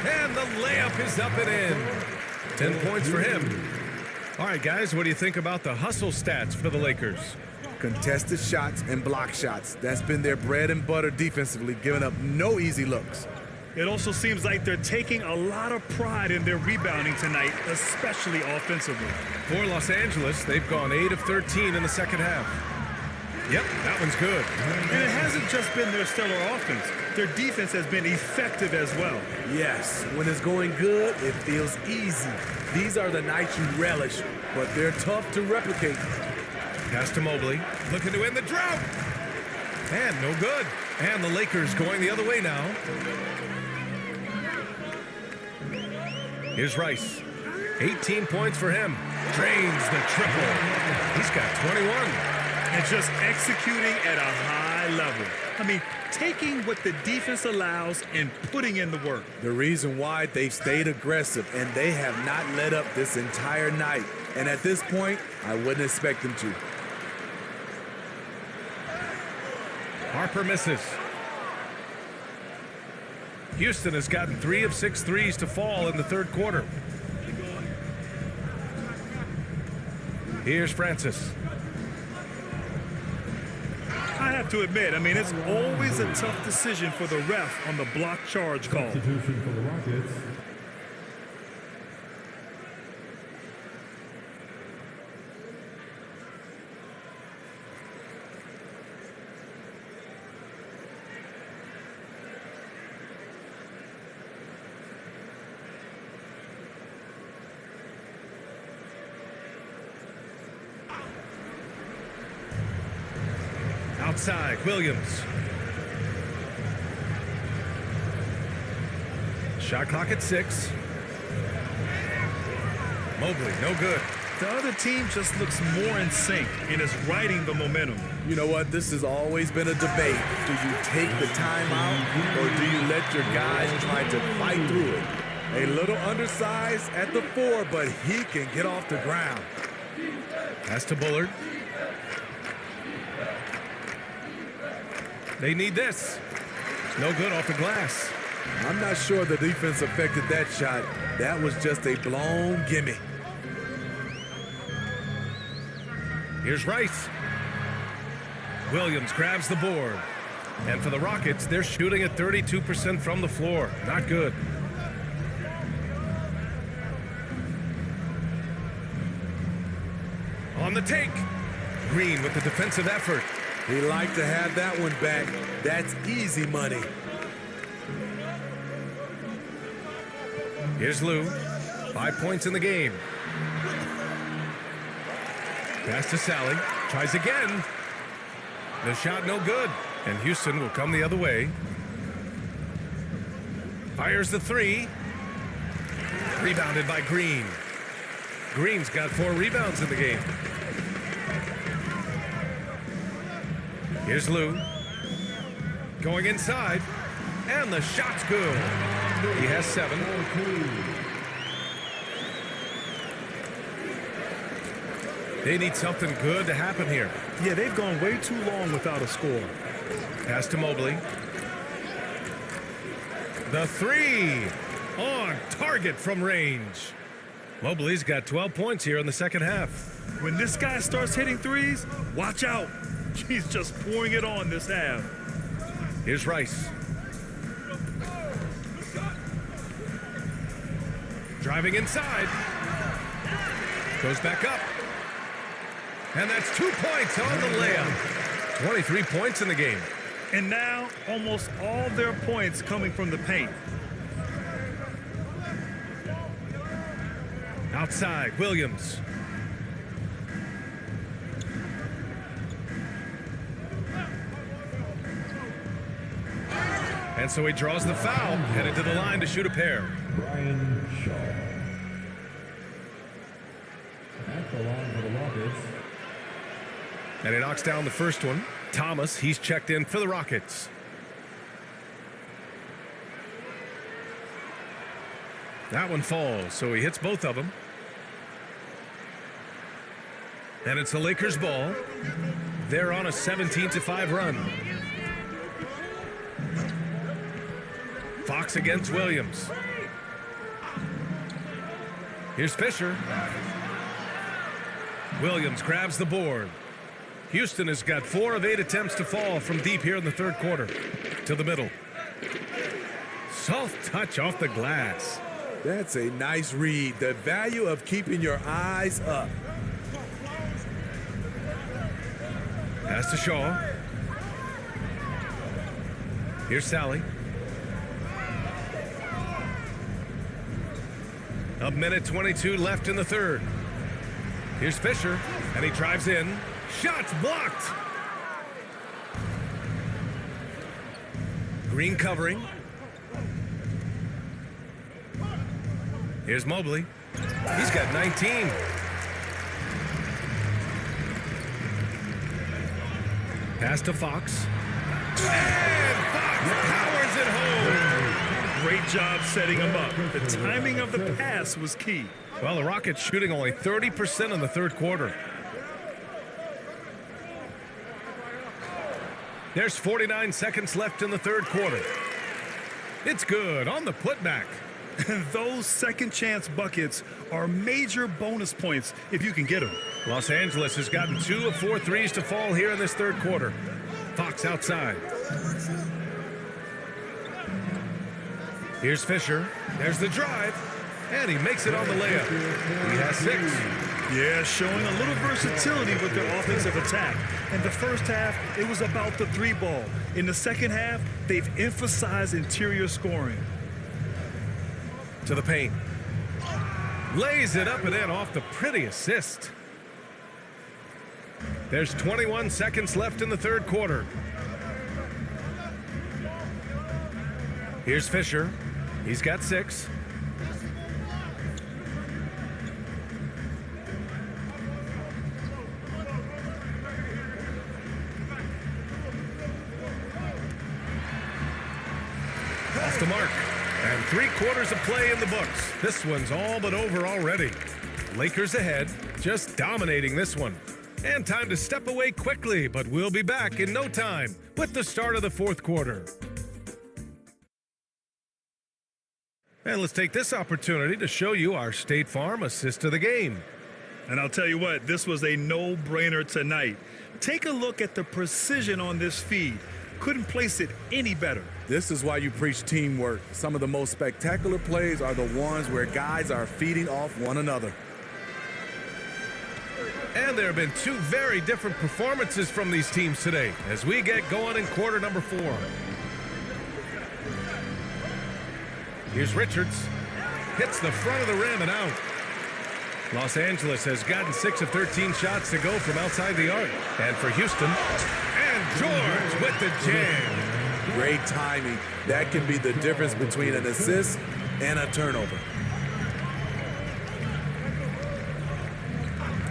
Speaker 3: And the layup is up and in. 10 points for him. All right, guys, what do you think about the hustle stats for the Lakers?
Speaker 2: Contested shots and block shots. That's been their bread and butter defensively, giving up no easy looks.
Speaker 1: It also seems like they're taking a lot of pride in their rebounding tonight, especially offensively.
Speaker 3: For Los Angeles, they've gone 8 of 13 in the second half. Yep, that one's good.
Speaker 1: And it hasn't just been their stellar offense. Their defense has been effective as well.
Speaker 2: Yes, when it's going good, it feels easy. These are the nights you relish, but they're tough to replicate.
Speaker 3: Pass to Mobley, looking to end the drought. And no good. And the Lakers going the other way now. Here's Rice. 18 points for him. Drains the triple. He's got 21.
Speaker 1: And just executing at a high high level. I mean, taking what the defense allows and putting in the work.
Speaker 2: The reason why they've stayed aggressive and they have not let up this entire night. And at this point, I wouldn't expect them to.
Speaker 3: Harper misses. Houston has gotten 3 of 6 threes to fall in the third quarter. Here's Francis.
Speaker 1: I have to admit, I mean, it's always a tough decision for the ref on the block charge call.
Speaker 4: Substitution for the Rockets.
Speaker 3: Outside, Williams. Shot clock at 6. Mobley, no good.
Speaker 1: The other team just looks more in sync and is riding the momentum.
Speaker 2: You know what? This has always been a debate. Do you take the timeout or do you let your guys try to fight through it? A little undersized at the 4, but he can get off the ground.
Speaker 3: Pass to Bullard. They need this. No good off the glass.
Speaker 2: I'm not sure the defense affected that shot. That was just a blown gimme.
Speaker 3: Here's Rice. Williams grabs the board. And for the Rockets, they're shooting at 32% from the floor. Not good. On the take. Green with the defensive effort.
Speaker 2: He liked to have that one back. That's easy money.
Speaker 3: Here's Lou. 5 points in the game. Pass to Sally. Tries again. The shot no good. And Houston will come the other way. Fires the 3. Rebounded by Green. Green's got 4 rebounds in the game. Here's Lou. Going inside. And the shot's good. He has 7. They need something good to happen here.
Speaker 1: Yeah, they've gone way too long without a score.
Speaker 3: Pass to Mobley. The 3. On target from range. Mobley's got 12 points here in the second half.
Speaker 1: When this guy starts hitting threes, watch out. He's just pouring it on this half.
Speaker 3: Here's Rice. Driving inside. Goes back up. And that's 2 points on the layup. 23 points in the game.
Speaker 1: And now, almost all their points coming from the paint.
Speaker 3: Outside, Williams. And so he draws the foul, headed to the line to shoot a pair.
Speaker 4: Brian Shaw. At the line for the Rockets.
Speaker 3: And he knocks down the first one. Thomas, he's checked in for the Rockets. That one falls, so he hits both of them. And it's the Lakers' ball. They're on a 17-5 run. Fox against Williams. Here's Fisher. Williams grabs the board. Houston has got 4 of 8 attempts to fall from deep here in the third quarter. To the middle. Soft touch off the glass.
Speaker 2: That's a nice read. The value of keeping your eyes up.
Speaker 3: Pass to Shaw. Here's Sally. A minute 22 left in the third. Here's Fisher, and he drives in. Shots blocked. Green covering. Here's Mobley. He's got 19. Pass to Fox.
Speaker 1: Great job setting him up. The timing of the pass was key.
Speaker 3: Well, the Rockets shooting only 30% in the third quarter. There's 49 seconds left in the third quarter. It's good on the putback.
Speaker 1: Those second chance buckets are major bonus points if you can get them.
Speaker 3: Los Angeles has gotten 2 of 4 threes to fall here in this third quarter. Fox outside. Here's Fisher. There's the drive. And he makes it on the layup. He has 6.
Speaker 1: Yeah, showing a little versatility with their offensive attack. In the first half, it was about the 3 ball. In the second half, they've emphasized interior scoring.
Speaker 3: To the paint. Lays it up and in off the pretty assist. There's 21 seconds left in the third quarter. Here's Fisher. He's got 6. Off the mark. And 3 quarters of play in the books. This one's all but over already. Lakers ahead, just dominating this one. And time to step away quickly, but we'll be back in no time with the start of the fourth quarter. And let's take this opportunity to show you our State Farm assist of the game.
Speaker 1: And I'll tell you what, this was a no-brainer tonight. Take a look at the precision on this feed. Couldn't place it any better.
Speaker 2: This is why you preach teamwork. Some of the most spectacular plays are the ones where guys are feeding off one another.
Speaker 3: And there have been 2 very different performances from these teams today as we get going in quarter number 4. Here's Richards. Hits the front of the rim and out. Los Angeles has gotten 6 of 13 shots to go from outside the arc. And for Houston, and George with the jam.
Speaker 2: Great timing. That can be the difference between an assist and a turnover.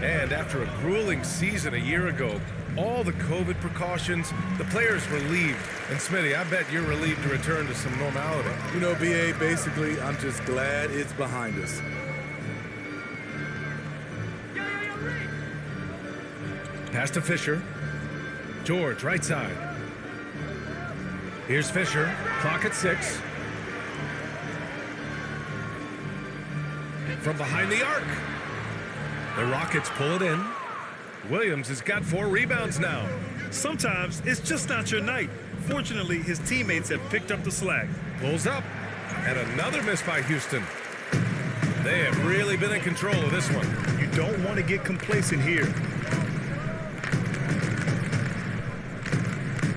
Speaker 3: And after a grueling season a year ago, all the COVID precautions, the players relieved. And Smitty, I bet you're relieved to return to some normality.
Speaker 2: You know, B.A., basically, I'm just glad it's behind us.
Speaker 3: Pass to Fisher. George, right side. Here's Fisher. Clock at 6. From behind the arc. The Rockets pull it in. Williams has got 4 rebounds now.
Speaker 1: Sometimes it's just not your night. Fortunately, his teammates have picked up the slack.
Speaker 3: Pulls up. And another miss by Houston. They have really been in control of this one.
Speaker 1: You don't want to get complacent here.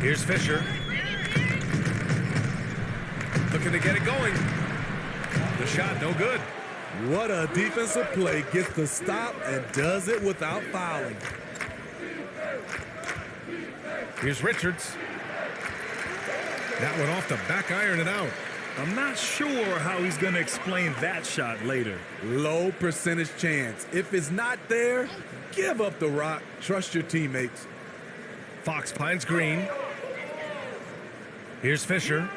Speaker 3: Here's Fisher. Looking to get it going. The shot no good.
Speaker 2: What a defensive play. Gets the stop and does it without fouling.
Speaker 3: Here's Richards. That one off the back iron and out.
Speaker 1: I'm not sure how he's going to explain that shot later.
Speaker 2: Low percentage chance. If it's not there, give up the rock. Trust your teammates.
Speaker 3: Fox finds Green. Here's Fisher.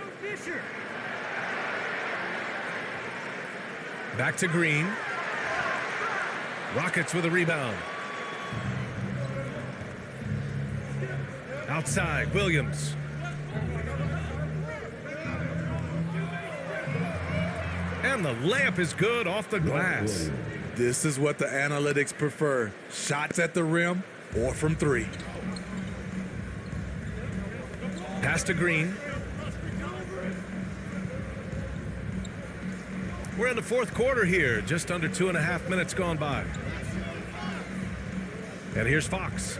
Speaker 3: Back to Green. Rockets with a rebound. Outside, Williams. And the layup is good off the glass.
Speaker 2: This is what the analytics prefer. Shots at the rim or from 3.
Speaker 3: Pass to Green. We're in the fourth quarter here, just under 2.5 minutes gone by. And here's Fox.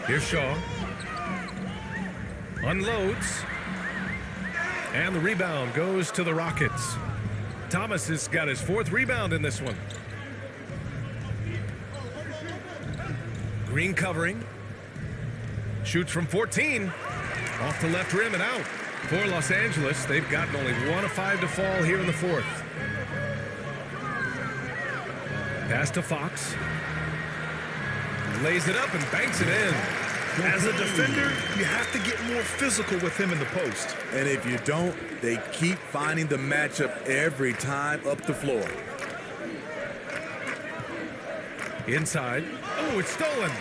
Speaker 3: Here's Shaw. Unloads. And the rebound goes to the Rockets. Thomas has got his 4th rebound in this one. Green covering. Shoots from 14. Off the left rim and out. For Los Angeles, they've gotten only 1 of 5 to fall here in the 4th. Pass to Fox. Lays it up and banks it in.
Speaker 1: As a defender, you have to get more physical with him in the post.
Speaker 2: And if you don't, they keep finding the matchup every time up the floor.
Speaker 3: Inside. Oh, it's stolen.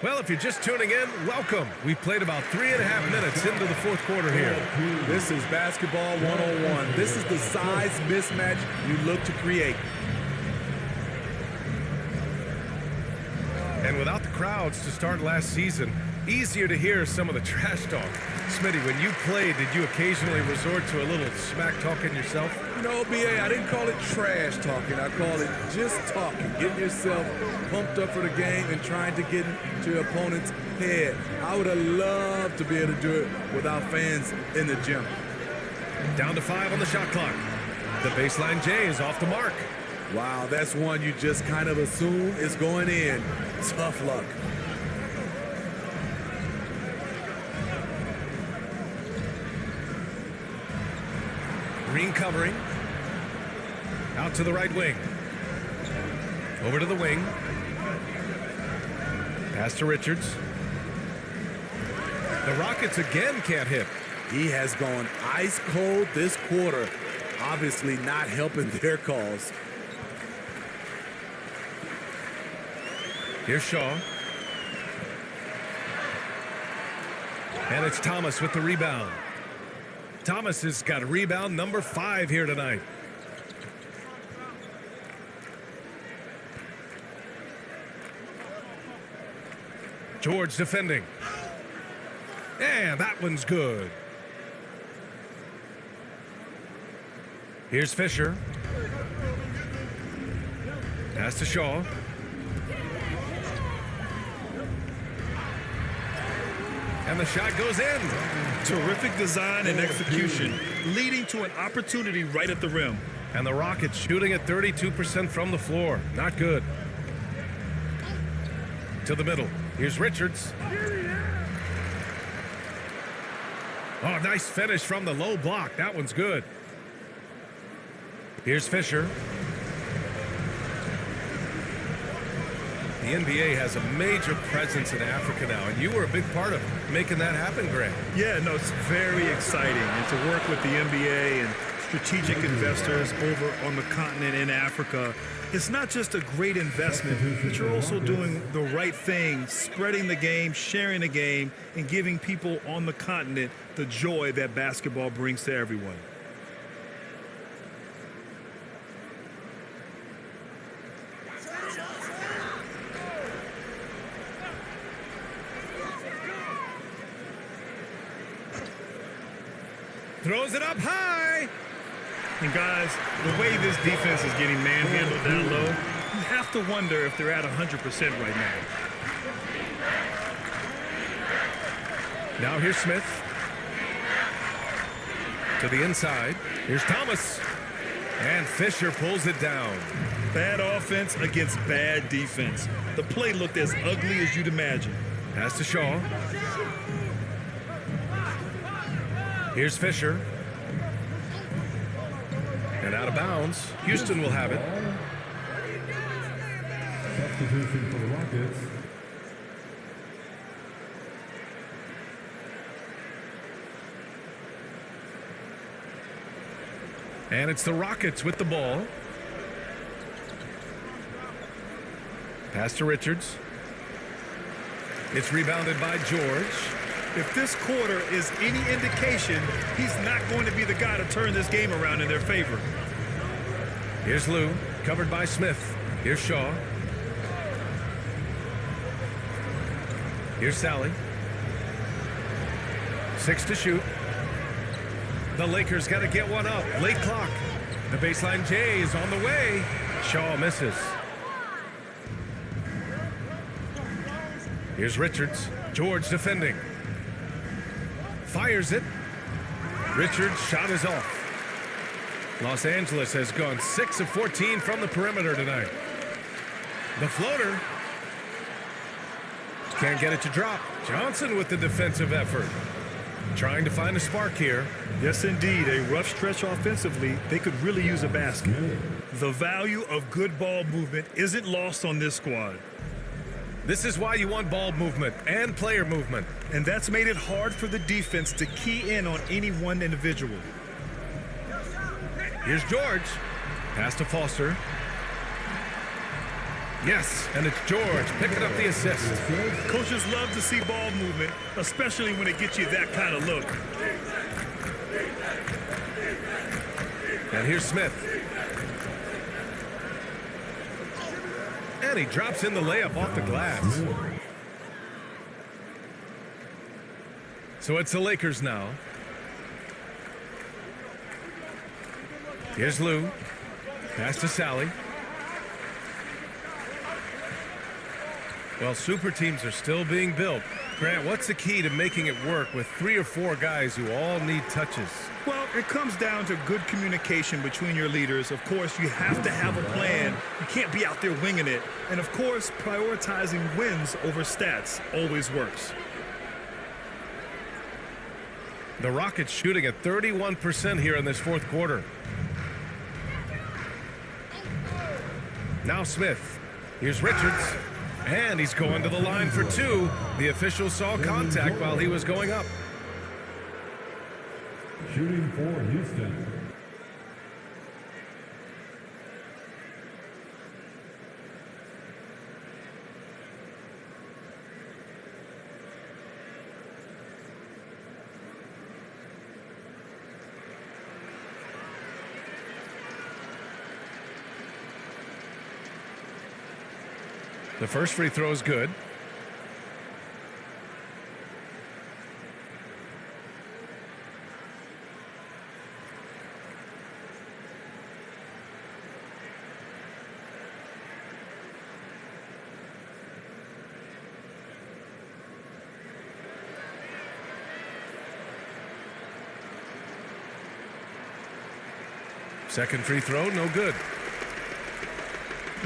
Speaker 3: Well, if you're just tuning in, welcome. We've played about 3.5 minutes into the fourth quarter here.
Speaker 2: This is basketball 101. This is the size mismatch you look to create.
Speaker 3: And without the crowds to start last season, easier to hear some of the trash talk. Smitty, when you played, did you occasionally resort to a little smack talking yourself?
Speaker 2: No, BA, I didn't call it trash talking. I call it just talking. Getting yourself pumped up for the game and trying to get into your opponent's head. I would have loved to be able to do it without fans in the gym.
Speaker 3: Down to 5 on the shot clock. The baseline J is off the mark.
Speaker 2: Wow, that's one you just kind of assume is going in. Tough luck.
Speaker 3: Green covering. Out to the right wing. Over to the wing. Pass to Richards. The Rockets again can't hit.
Speaker 2: He has gone ice cold this quarter. Obviously not helping their cause.
Speaker 3: Here's Shaw. And it's Thomas with the rebound. Thomas has got a rebound number 5 here tonight. George defending. And that one's good. Here's Fisher. Pass to Shaw. And the shot goes in.
Speaker 1: Terrific design and execution, leading to an opportunity right at the rim.
Speaker 3: And the Rockets shooting at 32% from the floor. Not good. To the middle. Here's Richards. Oh, nice finish from the low block. That one's good. Here's Fisher. The NBA has a major presence in Africa now, and you were a big part of making that happen, Grant.
Speaker 1: Yeah, no, it's very exciting. And to work with the NBA and strategic investors over on the continent in Africa, it's not just a great investment, but you're also doing the right thing, spreading the game, sharing the game, and giving people on the continent the joy that basketball brings to everyone.
Speaker 3: Throws it up high.
Speaker 1: And guys, the way this defense is getting manhandled down low, you have to wonder if they're at 100% right now.
Speaker 3: Now here's Smith. To the inside. Here's Thomas. And Fisher pulls it down.
Speaker 1: Bad offense against bad defense. The play looked as ugly as you'd imagine.
Speaker 3: Pass to Shaw. Here's Fisher. And out of bounds. Houston will have it.
Speaker 4: Substitution for the Rockets.
Speaker 3: And it's the Rockets with the ball. Pass to Richards. It's rebounded by George.
Speaker 1: If this quarter is any indication, he's not going to be the guy to turn this game around in their favor.
Speaker 3: Here's Lou, covered by Smith. Here's Shaw. Here's Sally. 6 to shoot. The Lakers got to get one up. Late clock. The baseline J is on the way. Shaw misses. Here's Richards. George defending. Fires it. Richards' shot is off. Los Angeles has gone 6 of 14 from the perimeter tonight. The floater. Can't get it to drop. Johnson with the defensive effort. trying to find a spark here.
Speaker 1: Yes, indeed. A rough stretch offensively. They could really use a basket. The value of good ball movement isn't lost on this squad.
Speaker 3: This is why you want ball movement and player movement.
Speaker 1: And that's made it hard for the defense to key in on any one individual.
Speaker 3: Here's George. Pass to Foster. Yes, and it's George picking up the assist.
Speaker 1: Coaches love to see ball movement, especially when it gets you that kind of look.
Speaker 3: And here's Smith. And he drops in the layup off the glass. So it's the Lakers now. Here's Lou. Pass to Sally. Well, super teams are still being built. Grant, what's the key to making it work with 3 or 4 guys who all need touches?
Speaker 1: Well, it comes down to good communication between your leaders. Of course, you have to have a plan. You can't be out there winging it. And of course, prioritizing wins over stats always works.
Speaker 3: The Rockets shooting at 31% here in this fourth quarter. Now Smith. Here's Richards. And he's going to the line for 2. The official saw contact while he was going up.
Speaker 4: Shooting for Houston.
Speaker 3: The first free throw is good. Second free throw, no good.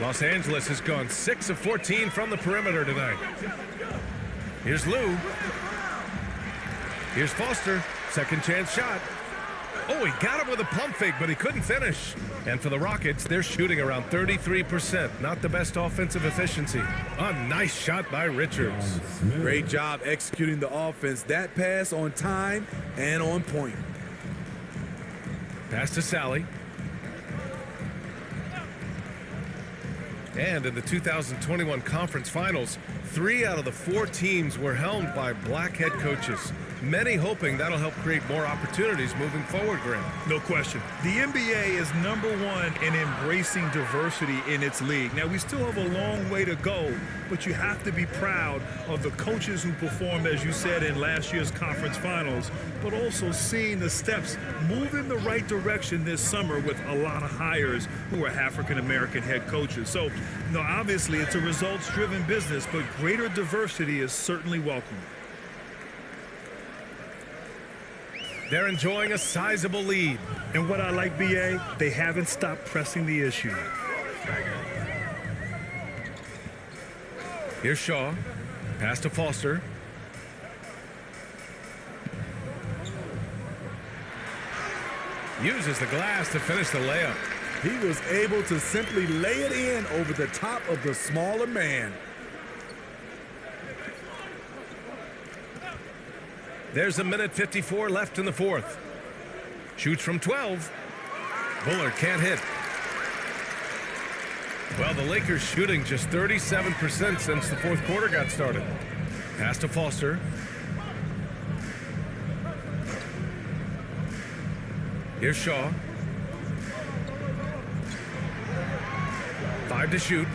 Speaker 3: Los Angeles has gone 6 of 14 from the perimeter tonight. Here's Lou. Here's Foster. Second chance shot. Oh, he got him with a pump fake, but he couldn't finish. And for the Rockets, they're shooting around 33%. Not the best offensive efficiency. A nice shot by Richards.
Speaker 2: Great job executing the offense. That pass on time and on point.
Speaker 3: Pass to Sally. And in the 2021 conference finals, 3 out of the 4 teams were helmed by black head coaches. Many hoping that'll help create more opportunities moving forward, Graham.
Speaker 1: No question. The NBA is #1 in embracing diversity in its league. Now, we still have a long way to go, but you have to be proud of the coaches who performed, as you said, in last year's conference finals, but also seeing the steps move in the right direction this summer with a lot of hires who are African-American head coaches. So, obviously it's a results-driven business, but greater diversity is certainly welcome.
Speaker 3: They're enjoying a sizable lead.
Speaker 1: And what I like, BA, they haven't stopped pressing the issue.
Speaker 3: Here's Shaw. Pass to Foster. Uses the glass to finish the layup.
Speaker 2: He was able to simply lay it in over the top of the smaller man.
Speaker 3: There's 1:54 left in the fourth. Shoots from 12. Bullard can't hit. Well, the Lakers shooting just 37% since the fourth quarter got started. Pass to Foster. Here's Shaw. 5 to shoot.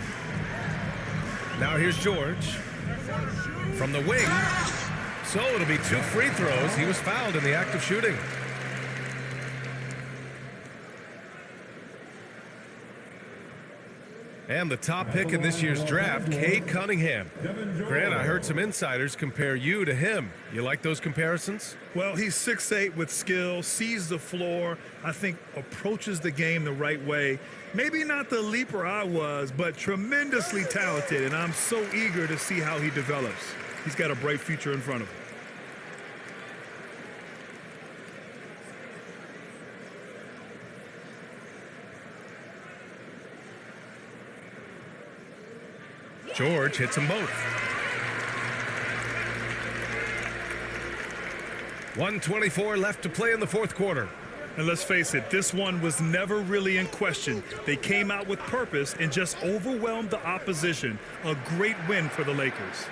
Speaker 3: Now here's George. From the wing. So it'll be 2 free throws. He was fouled in the act of shooting. And the top pick in this year's draft, Cade Cunningham. Grant, I heard some insiders compare you to him. You like those comparisons?
Speaker 1: Well, he's 6'8" with skill, sees the floor, I think approaches the game the right way. Maybe not the leaper I was, but tremendously talented, and I'm so eager to see how he develops. He's got a bright future in front of him.
Speaker 3: George hits them both. 1:24 left to play in the fourth quarter.
Speaker 1: And let's face it, this one was never really in question. They came out with purpose and just overwhelmed the opposition. A great win for the Lakers.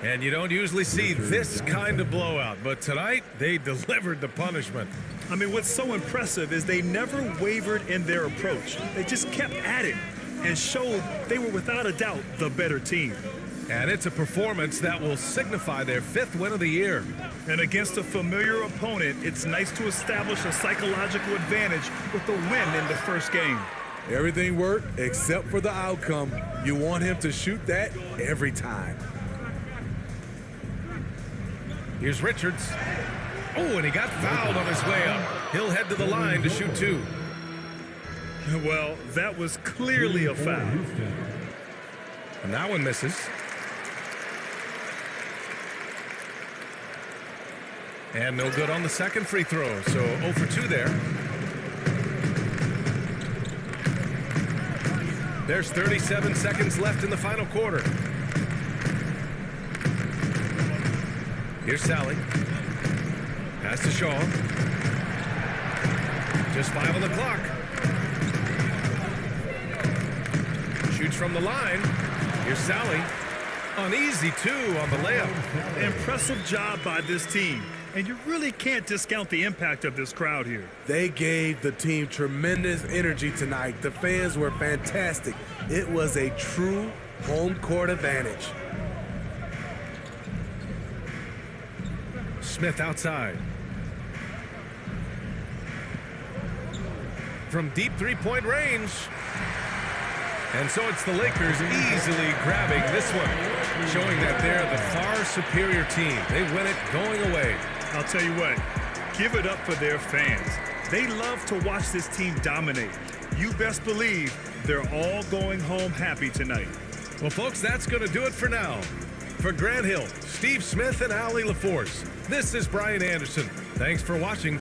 Speaker 3: And you don't usually see this kind of blowout, but tonight they delivered the punishment.
Speaker 1: I mean, what's so impressive is they never wavered in their approach. They just kept at it and showed they were without a doubt the better team.
Speaker 3: And it's a performance that will signify their 5th win of the year.
Speaker 1: And against a familiar opponent, it's nice to establish a psychological advantage with the win in the first game.
Speaker 2: Everything worked except for the outcome. You want him to shoot that every time.
Speaker 3: Here's Richards. Oh, and he got fouled on his way up. He'll head to the line to shoot 2.
Speaker 1: Well, that was clearly a foul.
Speaker 3: And that one misses. And no good on the second free throw, so 0 for 2 there. There's 37 seconds left in the final quarter. Here's Sally. Pass to Shaw. Just 5 on the clock. Shoots from the line. Here's Sally. An easy 2 on the layup.
Speaker 1: Impressive job by this team. And you really can't discount the impact of this crowd here.
Speaker 2: They gave the team tremendous energy tonight. The fans were fantastic. It was a true home court advantage.
Speaker 3: Smith outside. From deep three-point range. And so it's the Lakers easily grabbing this one, showing that they're the far superior team. They win it going away.
Speaker 1: I'll tell you what, give it up for their fans. They love to watch this team dominate. You best believe they're all going home happy tonight.
Speaker 3: Well, folks, that's going to do it for now. For Grant Hill, Steve Smith, and Allie LaForce, this is Brian Anderson. Thanks for watching.